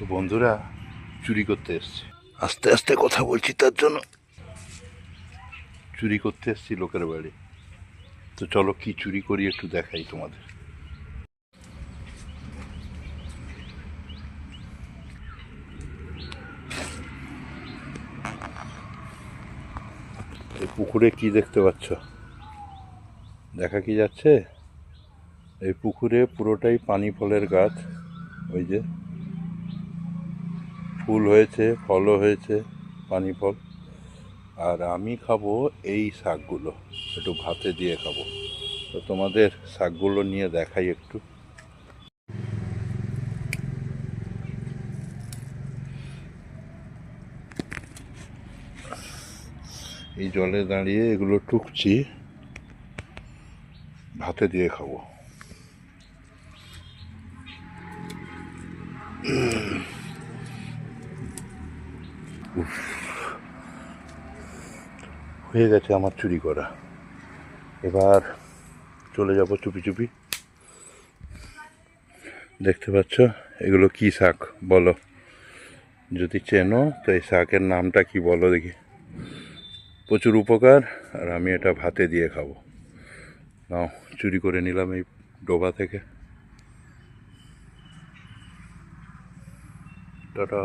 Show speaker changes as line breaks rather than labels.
তো বন্ধুরা চুরি করতে এসছে, আস্তে আস্তে কথা বলছি তার জন্য। চুরি করতে এসছি লোকের বাড়ি। তো চলো কি চুরি করি একটু দেখাই তোমাদের। এই পুকুরে কি দেখতে পাচ্ছ? দেখা কি যাচ্ছে? এই পুকুরে পুরোটাই পানি ফলের গাছ। ওই যে ফুল হয়েছে, ফলও হয়েছে, পানি ফল। আর আমি খাবো এই শাকগুলো, একটু ভাতে দিয়ে খাবো। তো তোমাদের শাকগুলো নিয়ে দেখাই একটু। এই জলে দাঁড়িয়ে এগুলো টুকছি, ভাতে দিয়ে খাবো। হয়ে গেছে আমার চুরি করা। এবার চলে যাব চুপি চুপি। দেখতে পাচ্ছ এগুলো কি শাক বলো? যদি চেনো তো এই শাকের নামটা কি বলো দেখি। প্রচুর উপকার, আর আমি এটা ভাতে দিয়ে খাবো। নাও, চুরি করে নিলাম এই ডোবা থেকে। টাটা।